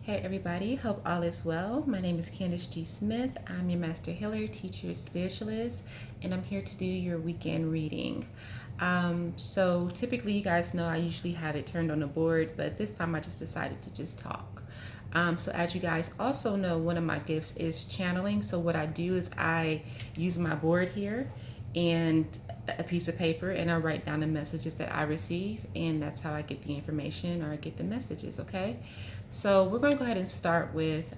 Hey everybody, hope all is well. My name is Candace G. Smith. I'm your Master Healer, Teacher, Spiritualist, and I'm here to do your weekend reading. So typically you guys know I usually have it turned on the board, but this time I just decided to just talk. So as you guys also know, one of my gifts is channeling. So what I do is I use my board here and a piece of paper and I write down the messages that I receive, and that's how I get the information or I get the messages, okay? So we're going to go ahead and start with,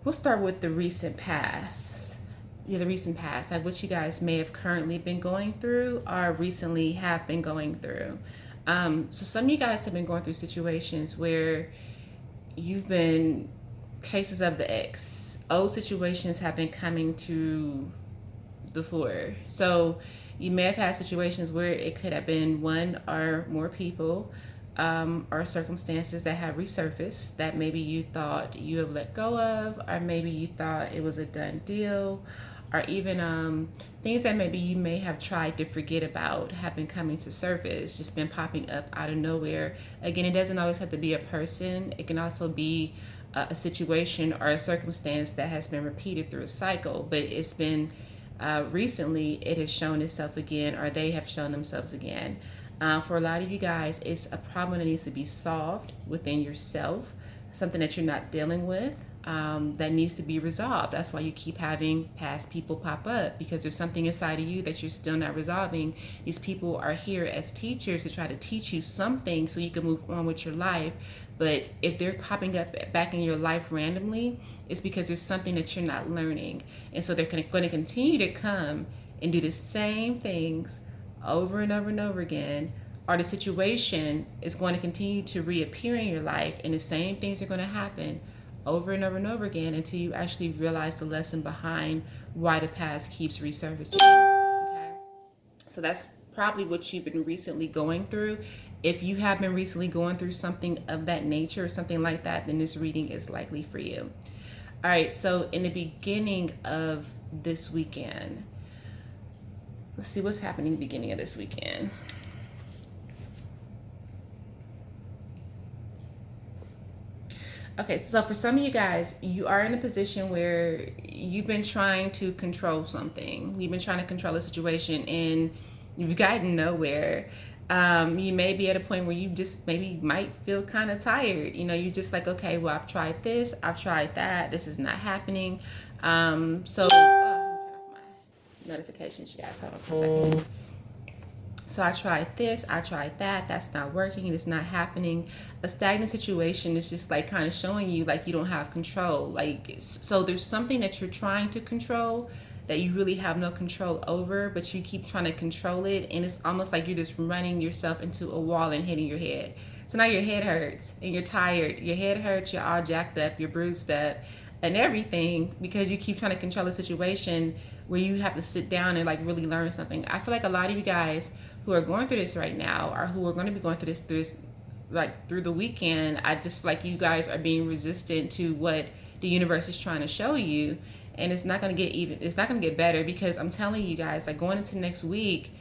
we'll start with the recent past. Yeah, the recent past, like what you guys may have currently been going through or recently have been going through. So some of you guys have been going through situations where you've been cases of the ex. Old situations have been coming to the fore. So you may have had situations where it could have been one or more people or circumstances that have resurfaced that maybe you thought you have let go of, or maybe you thought it was a done deal, or even things that maybe you may have tried to forget about have been coming to surface, just been popping up out of nowhere. Again, it doesn't always have to be a person. It can also be a situation or a circumstance that has been repeated through a cycle, but it's been recently it has shown itself again, or they have shown themselves again. For a lot of you guys, it's a problem that needs to be solved within yourself, something that you're not dealing with that needs to be resolved. That's why you keep having past people pop up, because there's something inside of you that you're still not resolving. These people are here as teachers to try to teach you something so you can move on with your life. But if they're popping up back in your life randomly, it's because there's something that you're not learning. And so they're going to continue to come and do the same things over and over and over again, or the situation is going to continue to reappear in your life and the same things are going to happen over and over and over again until you actually realize the lesson behind why the past keeps resurfacing. Okay, so that's probably what you've been recently going through. If you have been recently going through something of that nature or something like that, then this reading is likely for you. All right, so in the beginning of this weekend, let's see what's happening at the beginning of this weekend. Okay, so for some of you guys, you are in a position where you've been trying to control something. You've been trying to control a situation and you've gotten nowhere. You may be at a point where you just maybe might feel kind of tired. You know, you're just like, okay, well, I've tried this, I've tried that, this is not happening. Let me turn off my notifications, you guys. Hold on for a second. So I tried this, I tried that, that's not working, it's not happening. A stagnant situation is just like kind of showing you like you don't have control. Like, so there's something that you're trying to control that you really have no control over, but you keep trying to control it, and it's almost like you're just running yourself into a wall and hitting your head. So now your head hurts and you're tired. Your head hurts, you're all jacked up, you're bruised up and everything because you keep trying to control a situation where you have to sit down and like really learn something. I feel like a lot of you guys who are going through this right now, or who are going to be going through this like through the weekend, I just feel like you guys are being resistant to what the universe is trying to show you, and it's not going to get better, because I'm telling you guys, like going into next week,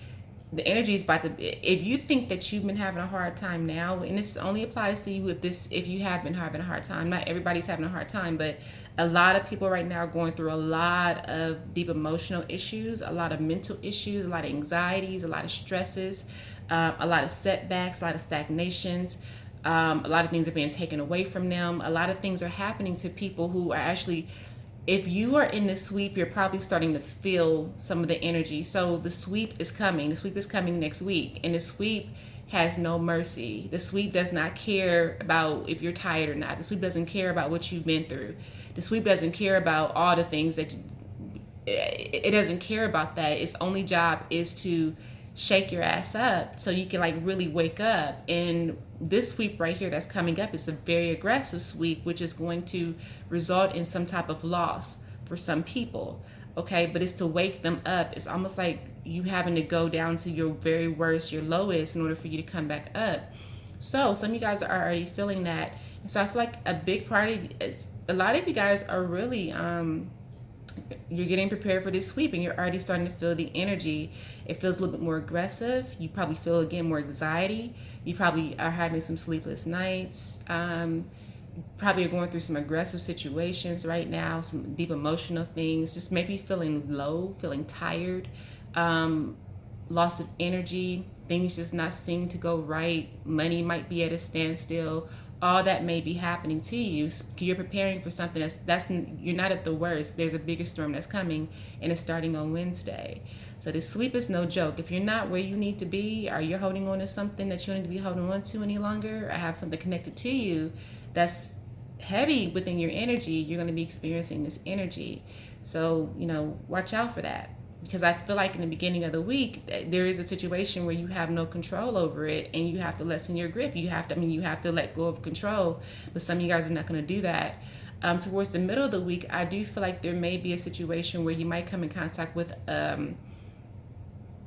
the energy is about to, if you think that you've been having a hard time now, and this only applies to you if you have been having a hard time. Not everybody's having a hard time, but a lot of people right now are going through a lot of deep emotional issues, a lot of mental issues, a lot of anxieties, a lot of stresses, a lot of setbacks, a lot of stagnations. A lot of things are being taken away from them. A lot of things are happening to people who are actually, if you are in the sweep, you're probably starting to feel some of the energy. So the sweep is coming. The sweep is coming next week. And the sweep has no mercy. The sweep does not care about if you're tired or not. The sweep doesn't care about what you've been through. The sweep doesn't care about all the things that it doesn't care about that. Its only job is to shake your ass up so you can like really wake up. And this sweep right here that's coming up is a very aggressive sweep, which is going to result in some type of loss for some people. Okay, but it's to wake them up. It's almost like you having to go down to your very worst, your lowest, in order for you to come back up. So some of you guys are already feeling that. And so I feel like a big part of it's, a lot of you guys are really You're getting prepared for this sweep and you're already starting to feel the energy. It feels a little bit more aggressive. You probably feel, again, more anxiety. You probably are having some sleepless nights. Probably are going through some aggressive situations right now, some deep emotional things, just maybe feeling low, feeling tired, um, loss of energy, things just not seem to go right, money might be at a standstill. All that may be happening to you. You're preparing for something that's you're not at the worst. There's a bigger storm that's coming, and it's starting on Wednesday. So this sweep is no joke. If you're not where you need to be, or you're holding on to something that you don't need to be holding on to any longer, or have something connected to you that's heavy within your energy, you're going to be experiencing this energy. So, watch out for that. Because I feel like in the beginning of the week, there is a situation where you have no control over it and you have to lessen your grip. You have to let go of control. But some of you guys are not going to do that. Towards the middle of the week, I do feel like there may be a situation where you might come in contact with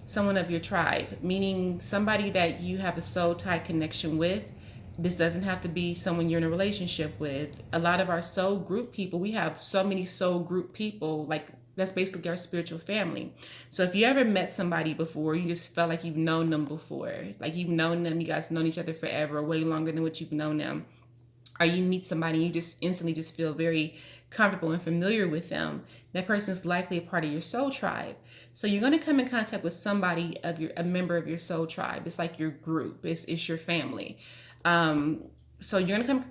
someone of your tribe, meaning somebody that you have a soul tie connection with. This doesn't have to be someone you're in a relationship with. A lot of our soul group people, we have so many soul group people, like that's basically our spiritual family. So if you ever met somebody before, you just felt like you've known them before, like you've known them, you guys known each other forever, way longer than what you've known them, or you meet somebody and you just instantly just feel very comfortable and familiar with them, that person is likely a part of your soul tribe. So you're going to come in contact with somebody a member of your soul tribe. It's like your group. It's your family. So you're gonna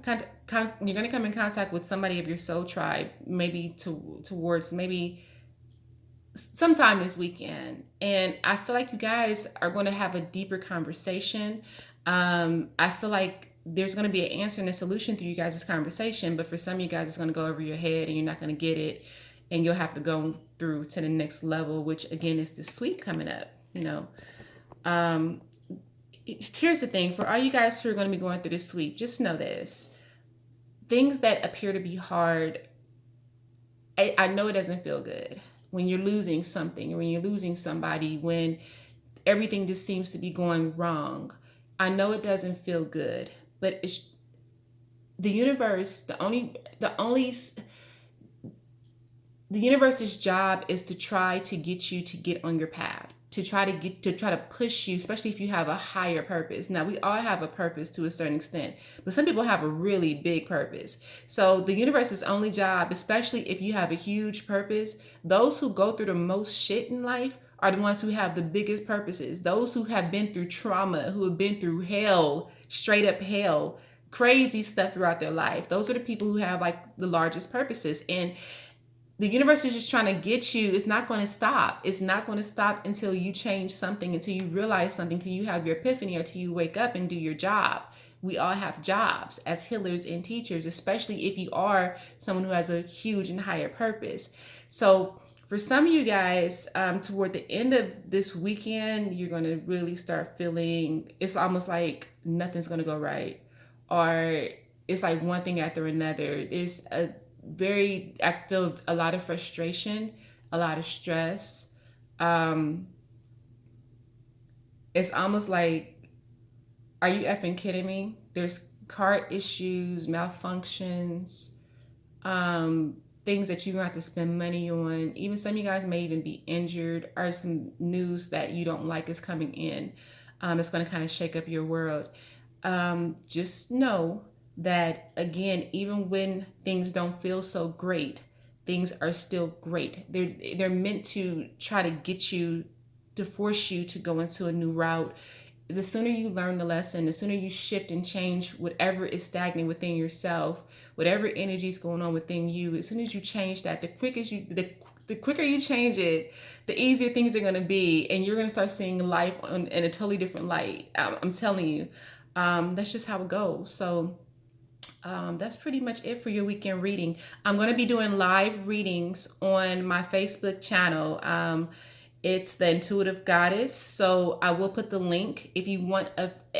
you're gonna come in contact with somebody of your soul tribe, maybe towards maybe sometime this weekend, and I feel like you guys are going to have a deeper conversation. I feel like there's going to be an answer and a solution through you guys' conversation, but for some of you guys, it's going to go over your head, and you're not going to get it, and you'll have to go through to the next level, which again is the sweep coming up. Um, Here's the thing, for all you guys who are going to be going through this sweep, just know this: things that appear to be hard, I know it doesn't feel good when you're losing something, or when you're losing somebody, when everything just seems to be going wrong. I know it doesn't feel good, but it's the universe. The universe's job is to try to get you to get on your path, to try to push you, especially if you have a higher purpose. Now, we all have a purpose to a certain extent, but some people have a really big purpose. So the universe's only job, especially if you have a huge purpose, those who go through the most shit in life are the ones who have the biggest purposes. Those who have been through trauma, who have been through hell, straight up hell, crazy stuff throughout their life. Those are the people who have like the largest purposes. And the universe is just trying to get you. It's not going to stop. It's not going to stop until you change something, until you realize something, until you have your epiphany, or until you wake up and do your job. We all have jobs as healers and teachers, especially if you are someone who has a huge and higher purpose. So for some of you guys, toward the end of this weekend, you're going to really start feeling, it's almost like nothing's going to go right, or it's like one thing after another. I feel a lot of frustration, a lot of stress. It's almost like, are you effing kidding me? There's car issues, malfunctions, things that you're going to have to spend money on. Even some of you guys may even be injured, or some news that you don't like is coming in. It's going to kind of shake up your world. Just know that, again, even when things don't feel so great, things are still great. They're meant to try to get you, to force you to go into a new route. The sooner you learn the lesson, the sooner you shift and change whatever is stagnant within yourself, whatever energy is going on within you, as soon as you change that, the quicker you change it, the easier things are going to be, and you're going to start seeing life in a totally different light. I'm telling you, that's just how it goes. So that's pretty much it for your weekend reading. I'm going to be doing live readings on my Facebook channel. It's the Intuitive Goddess. So I will put the link if you want.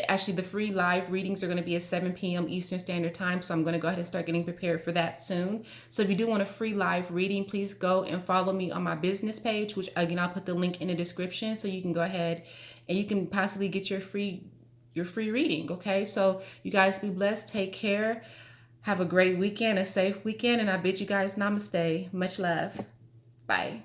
Actually, the free live readings are going to be at 7 p.m. Eastern Standard Time. So I'm going to go ahead and start getting prepared for that soon. So if you do want a free live reading, please go and follow me on my business page, which again, I'll put the link in the description. So you can go ahead and you can possibly get your free reading. Okay. So you guys be blessed. Take care. Have a great weekend, a safe weekend. And I bid you guys namaste. Much love. Bye.